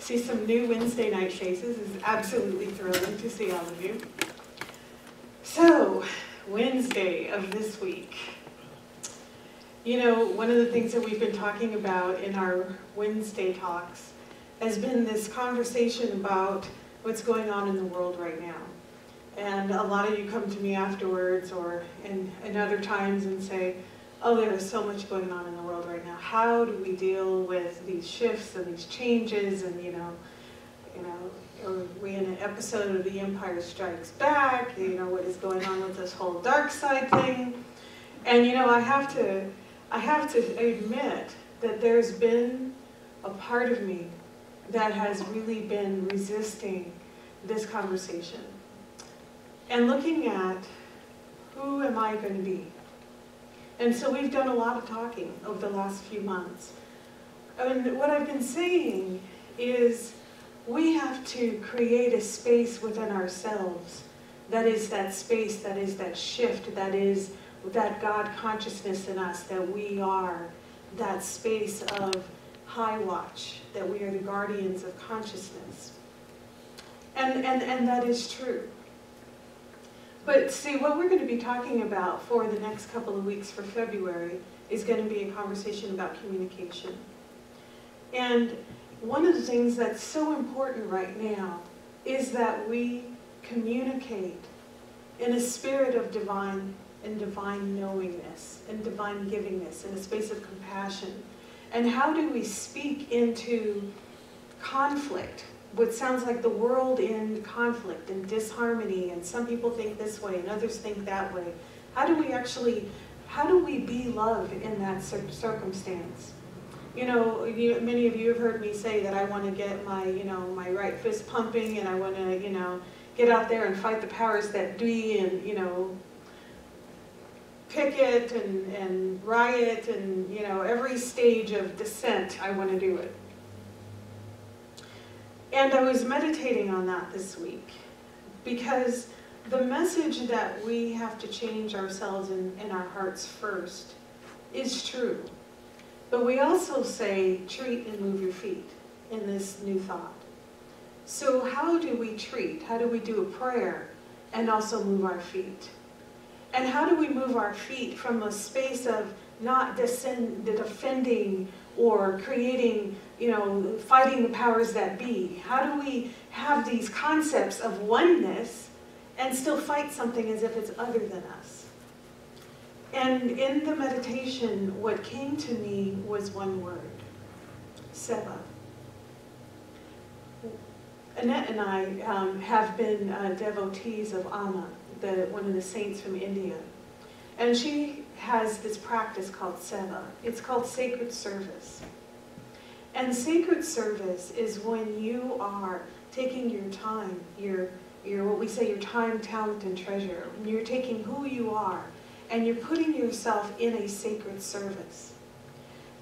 see some new Wednesday night faces. It's absolutely thrilling to see all of you. So, Wednesday of this week. You know, one of the things that we've been talking about in our Wednesday talks has been this conversation about what's going on in the world right now. And a lot of you come to me afterwards or in other times and say, oh, there is so much going on in the world right now. How do we deal with these shifts and these changes? And are we in an episode of The Empire Strikes Back? You know, what is going on with this whole dark side thing? And you know, I have to admit that there's been a part of me that has really been resisting this conversation and looking at who am I going to be. And so we've done a lot of talking over the last few months. And what I've been saying is we have to create a space within ourselves that is that space, that is that shift, that is that God consciousness in us, that we are that space of high watch, that we are the guardians of consciousness. And that is true. But see, what we're going to be talking about for the next couple of weeks for February is going to be a conversation about communication. And one of the things that's so important right now is that we communicate in a spirit of divine knowingness and divine givingness, in a space of compassion. And how do we speak into conflict? What sounds like the world in conflict and disharmony, and some people think this way and others think that way. How do we be love in that circumstance? You know, many of you have heard me say that I want to get my right fist pumping, and I want to, get out there and fight the powers that be, and, picket and riot, and, every stage of dissent, I want to do it. And I was meditating on that this week, because the message that we have to change ourselves in our hearts first is true. But we also say, treat and move your feet in this new thought. So how do we treat? How do we do a prayer and also move our feet? And how do we move our feet from a space of not defending or creating, fighting the powers that be? How do we have these concepts of oneness and still fight something as if it's other than us? And in the meditation, what came to me was one word: Seva. Annette and I have been devotees of Amma, one of the saints from India. And she has this practice called Seva. It's called sacred service. And sacred service is when you are taking your time, your what we say, your time, talent, and treasure. When you're taking who you are and you're putting yourself in a sacred service.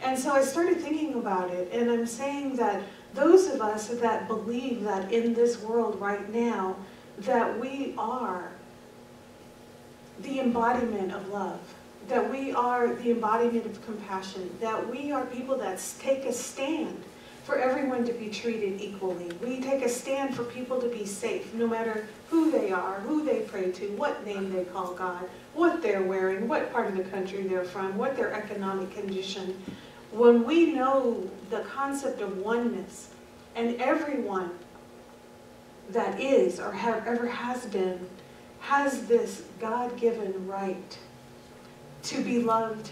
And so I started thinking about it, and I'm saying that those of us that believe that in this world right now, that we are the embodiment of love, that we are the embodiment of compassion, that we are people that take a stand for everyone to be treated equally. We take a stand for people to be safe, no matter who they are, who they pray to, what name they call God, what they're wearing, what part of the country they're from, what their economic condition. When we know the concept of oneness, and everyone that is or ever has been has this God-given right to be loved,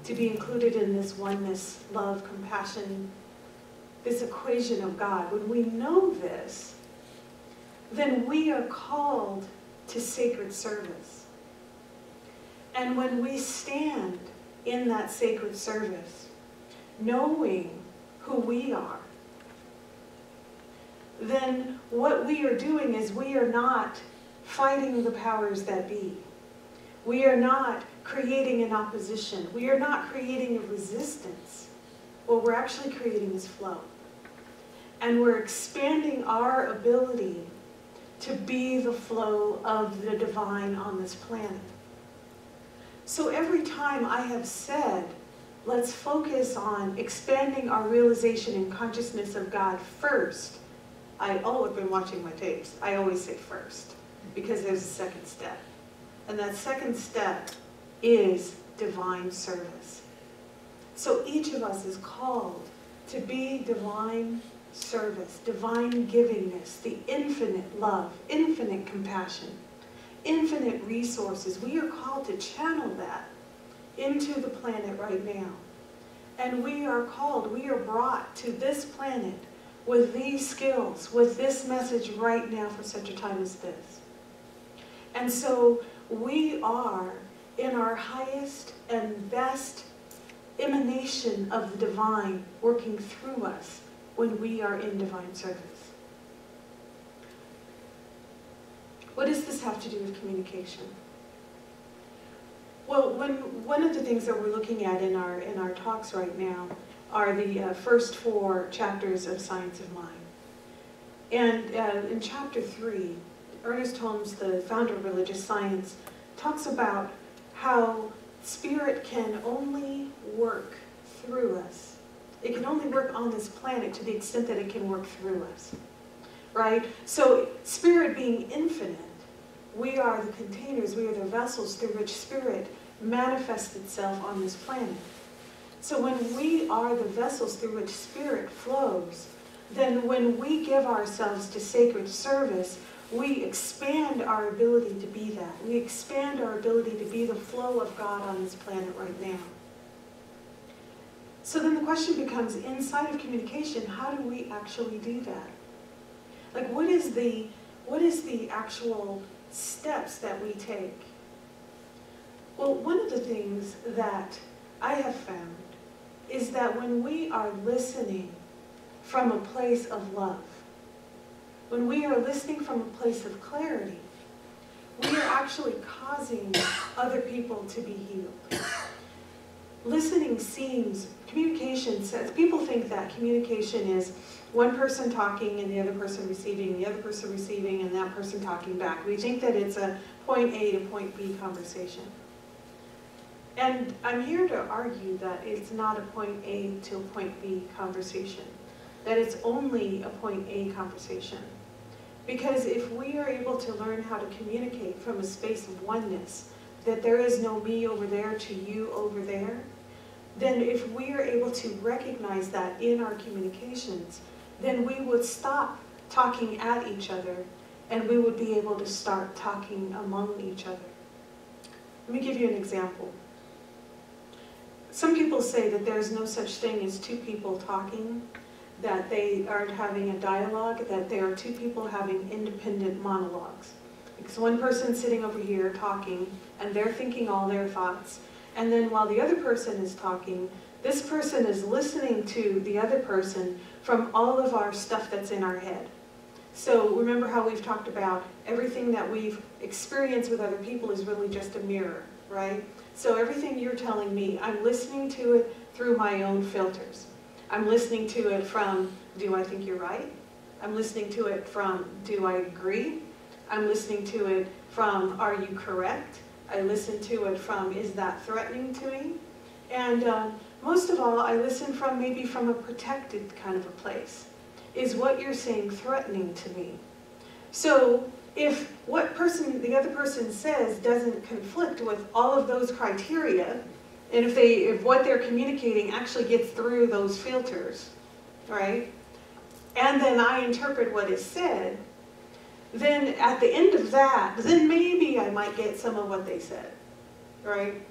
to be included in this oneness, love, compassion, this equation of God. When we know this, then we are called to sacred service. And when we stand in that sacred service, knowing who we are, then what we are doing is we are not fighting the powers that be. We are not creating an opposition. We are not creating a resistance. What we're actually creating is flow. And we're expanding our ability to be the flow of the divine on this planet. So every time I have said, let's focus on expanding our realization and consciousness of God first. I've been watching my tapes. I always say first, because there's a second step. And that second step is divine service. So each of us is called to be divine service, divine givingness, the infinite love, infinite compassion, infinite resources. We are called to channel that into the planet right now. And we are brought to this planet with these skills, with this message right now for such a time as this. And so we are in our highest and best emanation of the divine working through us when we are in divine service. What does this have to do with communication? Well, one of the things that we're looking at in our talks right now are the first 4 chapters of Science of Mind. And in chapter 3, Ernest Holmes, the founder of religious science, talks about how spirit can only work through us. It can only work on this planet to the extent that it can work through us, right? So spirit being infinite, we are the containers, we are the vessels through which spirit manifests itself on this planet. So when we are the vessels through which spirit flows, then when we give ourselves to sacred service, we expand our ability to be that. We expand our ability to be the flow of God on this planet right now. So then the question becomes, inside of communication, how do we actually do that? Like, what is the actual steps that we take? Well, one of the things that I have found is that when we are listening from a place of love, when we are listening from a place of clarity, we are actually causing other people to be healed. Communication says, people think that communication is one person talking and the other person receiving, the other person receiving, and that person talking back. We think that it's a point A to point B conversation. And I'm here to argue that it's not a point A to a point B conversation, that it's only a point A conversation. Because if we are able to learn how to communicate from a space of oneness, that there is no me over there to you over there, then if we are able to recognize that in our communications, then we would stop talking at each other and we would be able to start talking among each other. Let me give you an example. Some people say that there's no such thing as two people talking, that they aren't having a dialogue, that there are two people having independent monologues. Because one person's sitting over here talking, and they're thinking all their thoughts, and then while the other person is talking, this person is listening to the other person from all of our stuff that's in our head. So remember how we've talked about everything that we've experienced with other people is really just a mirror, right? So everything you're telling me, I'm listening to it through my own filters. I'm listening to it from, do I think you're right? I'm listening to it from, do I agree? I'm listening to it from, are you correct? I listen to it from, is that threatening to me? And most of all, I listen from maybe from a protected kind of a place. Is what you're saying threatening to me? So if what the other person says doesn't conflict with all of those criteria, and if what they're communicating actually gets through those filters, right? And then I interpret what is said, then at the end of that, then maybe I might get some of what they said, right?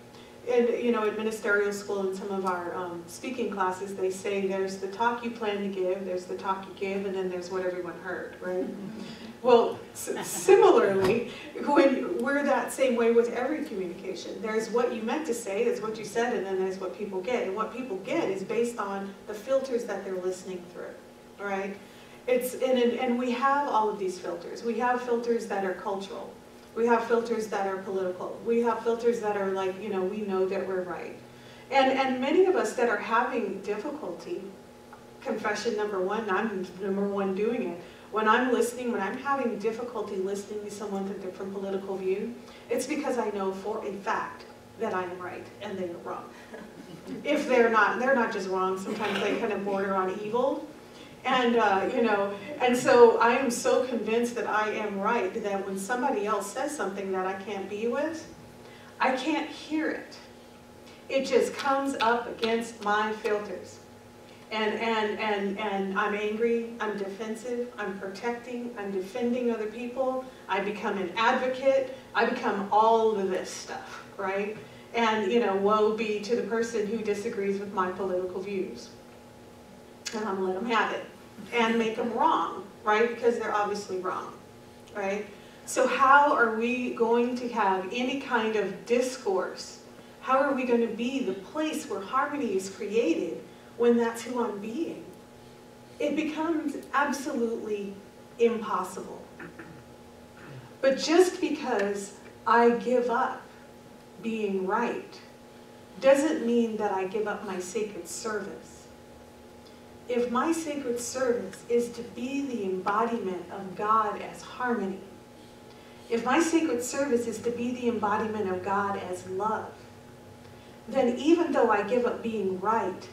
And you know, at Ministerial school in some of our speaking classes, they say there's the talk you plan to give, there's the talk you give, and then there's what everyone heard, right? Well, similarly, when we're that same way with every communication. There's what you meant to say, there's what you said, and then there's what people get. And what people get is based on the filters that they're listening through, all right? And we have all of these filters. We have filters that are cultural. We have filters that are political. We have filters that are like, you know, we know that we're right. And many of us that are having difficulty, confession number one, I'm number one doing it. When I'm listening, when I'm having difficulty listening to someone with a different political view, it's because I know for a fact that I am right and they are wrong. If they're not just wrong, sometimes they kind of border on evil. And, you know, and so I am so convinced that I am right, that when somebody else says something that I can't be with, I can't hear it. It just comes up against my filters. And I'm angry, I'm defensive, I'm protecting, I'm defending other people, I become an advocate, I become all of this stuff, right? And, you know, woe be to the person who disagrees with my political views. And I'm gonna let them have it. And make them wrong, right? Because they're obviously wrong, right? So how are we going to have any kind of discourse? How are we going to be the place where harmony is created when that's who I'm being? It becomes absolutely impossible. But just because I give up being right doesn't mean that I give up my sacred service. If my sacred service is to be the embodiment of God as harmony, if my sacred service is to be the embodiment of God as love, then even though I give up being right,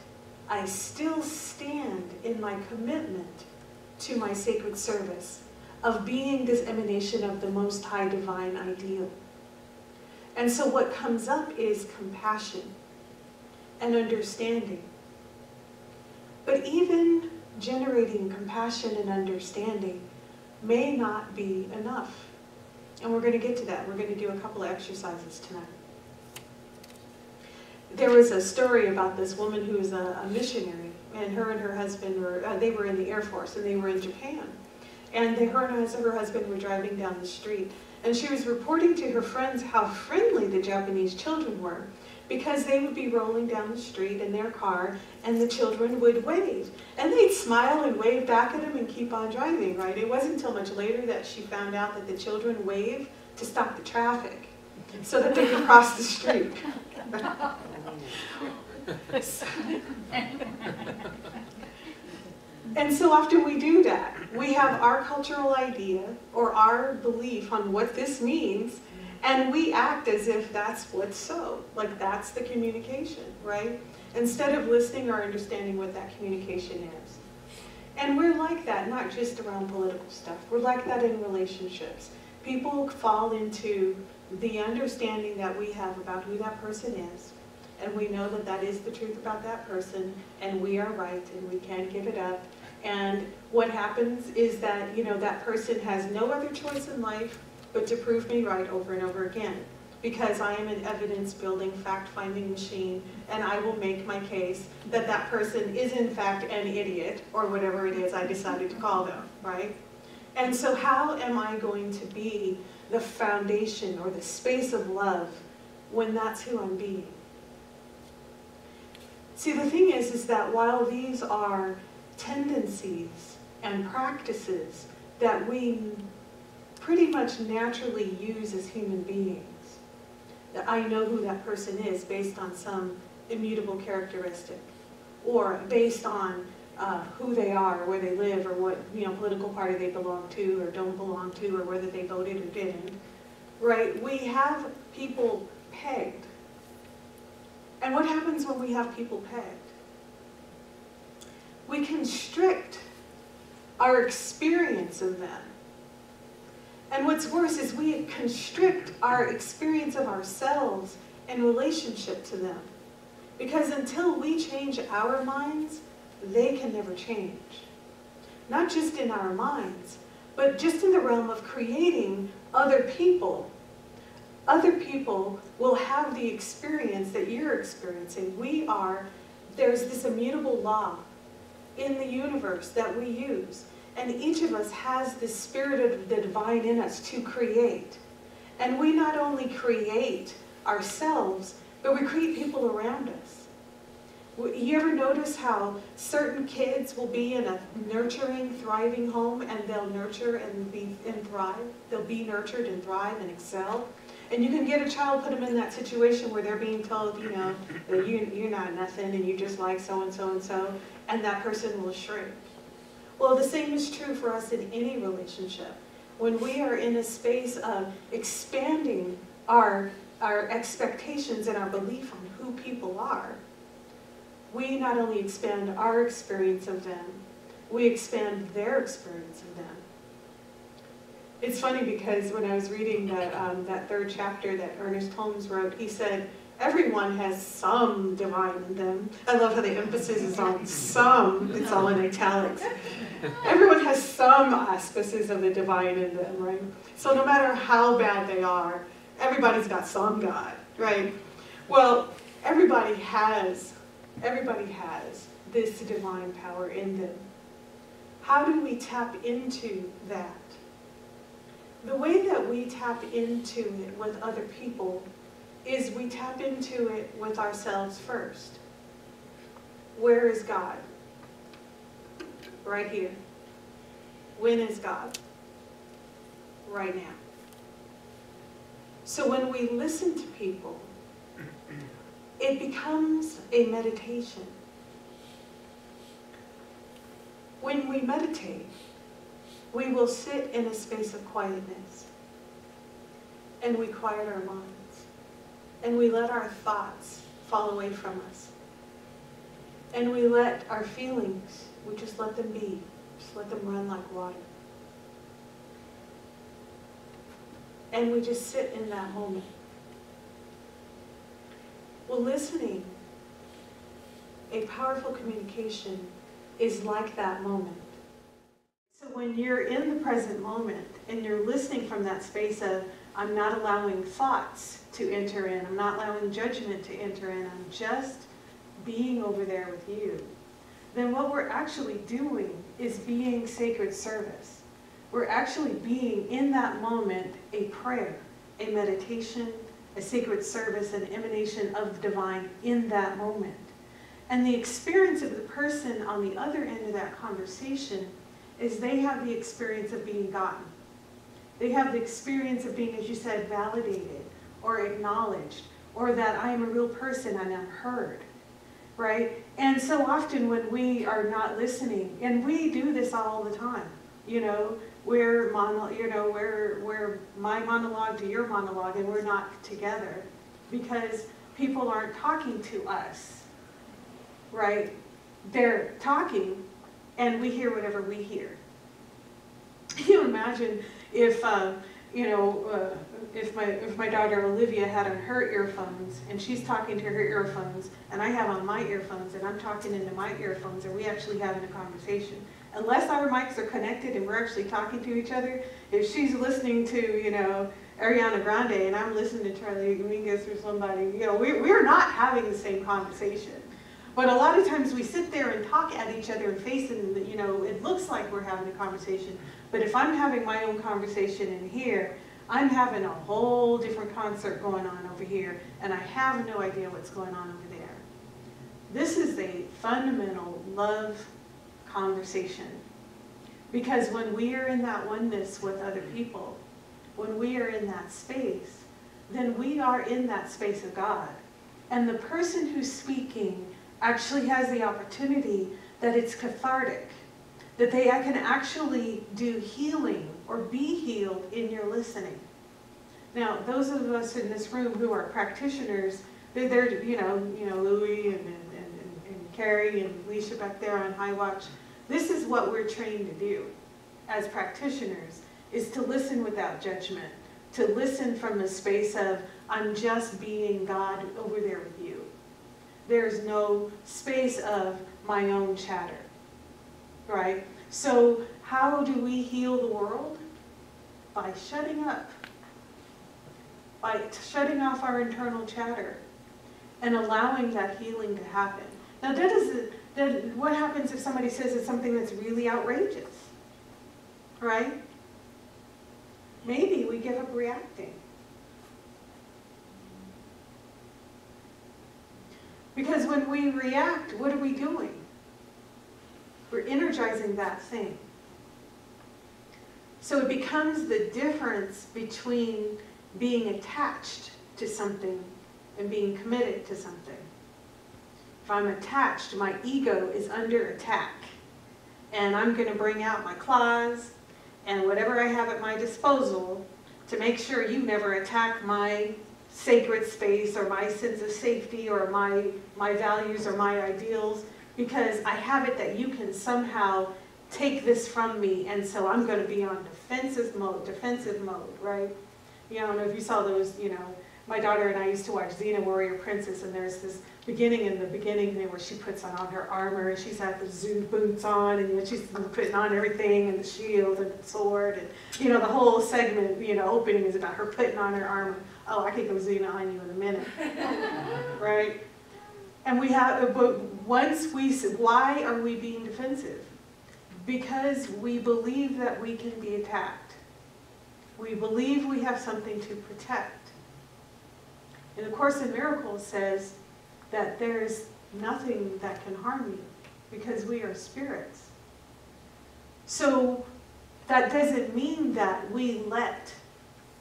I still stand in my commitment to my sacred service of being this emanation of the Most High Divine Ideal. And so what comes up is compassion and understanding. But even generating compassion and understanding may not be enough. And we're going to get to that. We're going to do a couple of exercises tonight. There was a story about this woman who was a missionary, and her husband they were in the Air Force, and they were in Japan. And her husband were driving down the street, and she was reporting to her friends how friendly the Japanese children were, because they would be rolling down the street in their car, and the children would wave. And they'd smile and wave back at them and keep on driving, right? It wasn't until much later that she found out that the children wave to stop the traffic, so that they could cross the street. And so often we do that. We have our cultural idea or our belief on what this means, and we act as if that's what's so. Like that's the communication, right? Instead of listening or understanding what that communication is. And we're like that, not just around political stuff. We're like that in relationships. People fall into the understanding that we have about who that person is, and we know that that is the truth about that person, and we are right, and we can't give it up. And what happens is that, you know, that person has no other choice in life but to prove me right over and over again, because I am an evidence-building, fact-finding machine, and I will make my case that that person is in fact an idiot, or whatever it is I decided to call them, right? And so how am I going to be the foundation or the space of love when that's who I'm being? See, the thing is that while these are tendencies and practices that we pretty much naturally use as human beings, that I know who that person is based on some immutable characteristic, or based on who they are, or where they live, or what, you know, political party they belong to or don't belong to, or whether they voted or didn't, right? We have people pegged. And what happens when we have people pegged? We constrict our experience of them. And what's worse is we constrict our experience of ourselves in relationship to them. Because until we change our minds, they can never change. Not just in our minds, but just in the realm of creating other people. Other people will have the experience that you're experiencing. There's this immutable law in the universe that we use. And each of us has the spirit of the divine in us to create. And we not only create ourselves, but we create people around us. You ever notice how certain kids will be in a nurturing, thriving home, and they'll nurture and thrive? They'll be nurtured and thrive and excel. And you can get a child, put them in that situation where they're being told, you know, that you're not nothing and you just like so-and-so and so, and that person will shrink. Well, the same is true for us in any relationship. When we are in a space of expanding our expectations and our belief on who people are, we not only expand our experience of them, we expand their experience of them. It's funny because when I was reading that third chapter that Ernest Holmes wrote, he said, everyone has some divine in them. I love how the emphasis is on some, it's all in italics. Everyone has some auspices of the divine in them, right? So no matter how bad they are, everybody's got some God, right? Well, everybody has this divine power in them. How do we tap into that? The way that we tap into it with other people is we tap into it with ourselves first. Where is God? Right here. When is God? Right now. So when we listen to people, it becomes a meditation. When we meditate, we will sit in a space of quietness, and we quiet our minds, and we let our thoughts fall away from us, and we let our feelings, we just let them be, just let them run like water. And we just sit in that moment. Well, listening, a powerful communication, is like that moment. So when you're in the present moment and you're listening from that space of, I'm not allowing thoughts to enter in, I'm not allowing judgment to enter in, I'm just being over there with you, then what we're actually doing is being sacred service. We're actually being, in that moment, a prayer, a meditation, a sacred service, an emanation of the divine in that moment. And the experience of the person on the other end of that conversation is they have the experience of being gotten. They have the experience of being, as you said, validated or acknowledged, or that I am a real person and I'm heard, right? And so often when we are not listening, and we do this all the time, you know, we're my monologue to your monologue, and we're not together because people aren't talking to us, right? They're talking, and we hear whatever we hear. Can you imagine if my daughter Olivia had on her earphones, and she's talking to her earphones, and I have on my earphones, and I'm talking into my earphones, and we actually having a conversation. Unless our mics are connected and we're actually talking to each other, if she's listening to, you know, Ariana Grande and I'm listening to Charlie Dominguez or somebody, you know, we're not having the same conversation. But a lot of times we sit there and talk at each other and face it, and, you know, it looks like we're having a conversation. But if I'm having my own conversation in here, I'm having a whole different concert going on over here, and I have no idea what's going on over there. This is a fundamental love conversation. Because when we are in that oneness with other people, when we are in that space, then we are in that space of God. And the person who's speaking actually has the opportunity that it's cathartic, that they can actually do healing or be healed in your listening. Now, those of us in this room who are practitioners, they're you know, Louie and Carrie and Alicia back there on High Watch. This is what we're trained to do as practitioners, is to listen without judgment, to listen from the space of, I'm just being God over there with you. There's no space of my own chatter, right? So how do we heal the world? By shutting up, by shutting off our internal chatter and allowing that healing to happen. Now what happens if somebody says it's something that's really outrageous, right? Maybe we give up reacting. Because when we react, what are we doing? We're energizing that thing. So it becomes the difference between being attached to something and being committed to something. If I'm attached, my ego is under attack. And I'm going to bring out my claws and whatever I have at my disposal to make sure you never attack my sacred space or my sense of safety or my values or my ideals, because I have it that you can somehow take this from me, and so I'm going to be on defensive mode, right? You know, I don't know if you saw those, you know, my daughter and I used to watch Xena Warrior Princess, and there's this beginning where she puts on her armor, and she's got the Zoom boots on, and you know, she's putting on everything, and the shield, and the sword, and you know, the whole segment, you know, opening is about her putting on her armor. Oh, I could go Xena on you in a minute, right? And we have, but once why are we being defensive? Because we believe that we can be attacked. We believe we have something to protect. And the Course in Miracles says that there's nothing that can harm you because we are spirits. So that doesn't mean that we let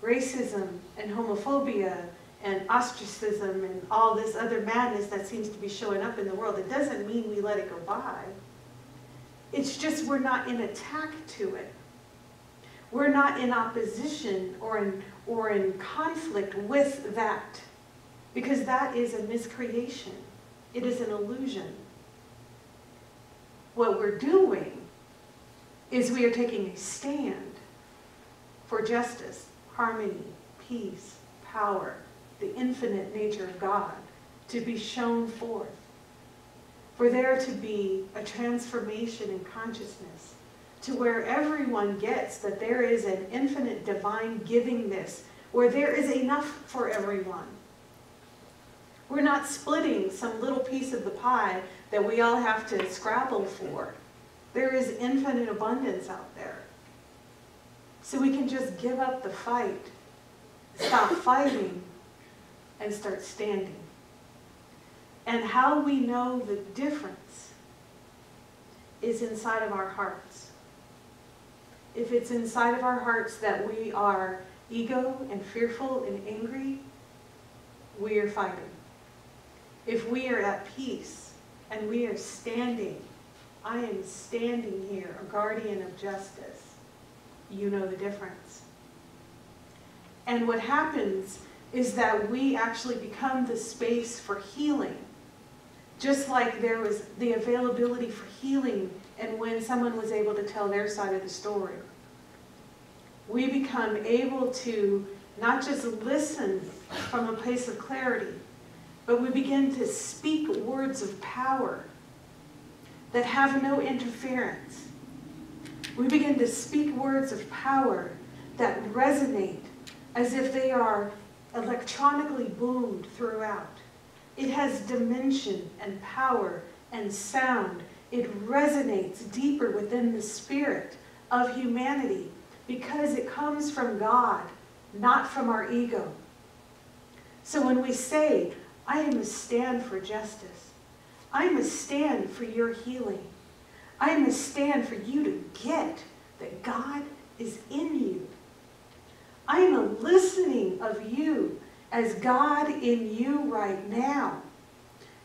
racism and homophobia and ostracism and all this other madness that seems to be showing up in the world, it doesn't mean we let it go by. It's just we're not in attack to it. We're not in opposition or in conflict with that, because that is a miscreation. It is an illusion. What we're doing is we are taking a stand for justice, harmony, peace, power, the infinite nature of God to be shown forth. For there to be a transformation in consciousness to where everyone gets that there is an infinite divine givingness, where there is enough for everyone. We're not splitting some little piece of the pie that we all have to scrabble for. There is infinite abundance out there. So we can just give up the fight, stop fighting, and start standing. And how we know the difference is inside of our hearts. If it's inside of our hearts that we are ego and fearful and angry, we are fighting. If we are at peace and we are standing, I am standing here, a guardian of justice, you know the difference. And what happens is that we actually become the space for healing. Just like there was the availability for healing and when someone was able to tell their side of the story. We become able to not just listen from a place of clarity, but we begin to speak words of power that have no interference. We begin to speak words of power that resonate as if they are electronically boomed throughout. It has dimension and power and sound. It resonates deeper within the spirit of humanity because it comes from God, not from our ego. So when we say, I am a stand for justice, I am a stand for your healing, I am a stand for you to get that God is in you. I am a listening of you as God in you right now.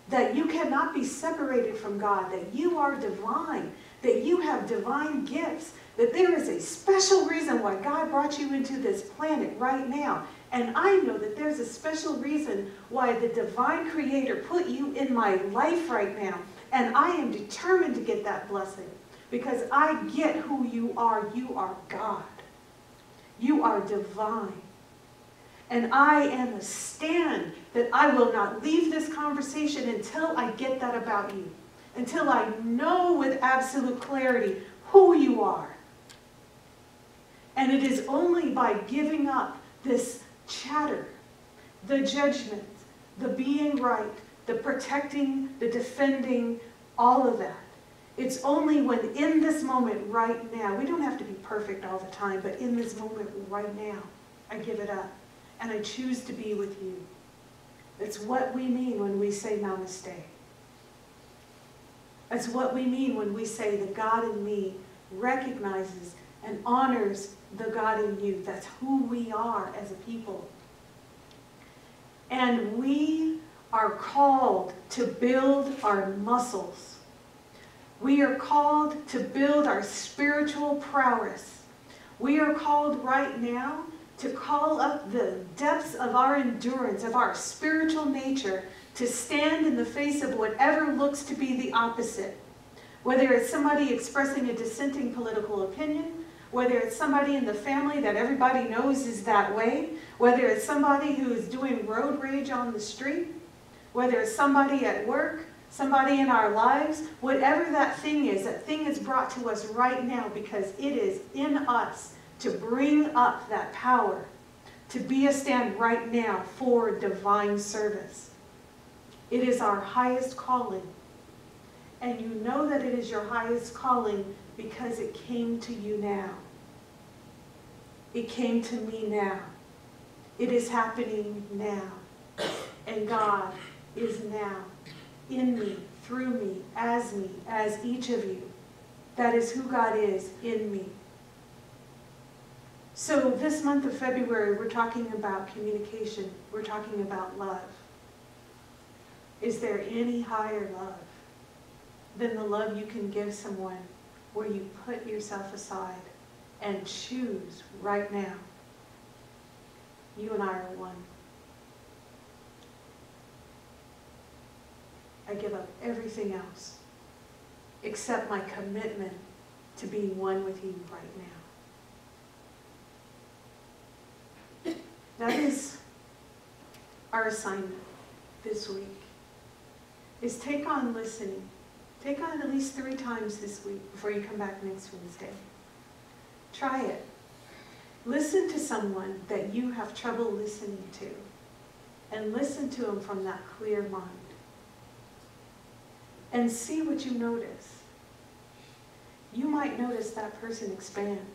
That you cannot be separated from God, that you are divine, that you have divine gifts, that there is a special reason why God brought you into this planet right now. And I know that there's a special reason why the divine creator put you in my life right now. And I am determined to get that blessing because I get who you are. You are God. You are divine. And I am a stand that I will not leave this conversation until I get that about you. Until I know with absolute clarity who you are. And it is only by giving up this chatter, the judgment, the being right, the protecting, the defending, all of that. It's only when in this moment right now, we don't have to be perfect all the time, but in this moment right now, I give it up. And I choose to be with you. It's what we mean when we say namaste. It's what we mean when we say the God in me recognizes and honors the God in you. That's who we are as a people. And we are called to build our muscles. We are called to build our spiritual prowess. We are called right now to call up the depths of our endurance, of our spiritual nature, to stand in the face of whatever looks to be the opposite. Whether it's somebody expressing a dissenting political opinion, whether it's somebody in the family that everybody knows is that way, whether it's somebody who is doing road rage on the street, whether it's somebody at work, somebody in our lives, whatever that thing is brought to us right now because it is in us to bring up that power, to be a stand right now for divine service. It is our highest calling. And you know that it is your highest calling because it came to you now. It came to me now. It is happening now. And God is now in me, through me, as each of you. That is who God is in me. So this month of February, we're talking about communication. We're talking about love. Is there any higher love than the love you can give someone where you put yourself aside and choose right now? You and I are one. I give up everything else except my commitment to being one with you right now. That is our assignment this week, is take on listening. Take on it at least 3 times this week before you come back next Wednesday. Try it. Listen to someone that you have trouble listening to, and listen to them from that clear mind. And see what you notice. You might notice that person expand,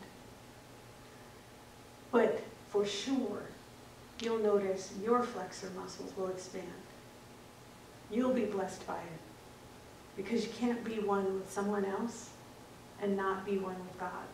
but for sure, you'll notice your flexor muscles will expand. You'll be blessed by it. Because you can't be one with someone else and not be one with God.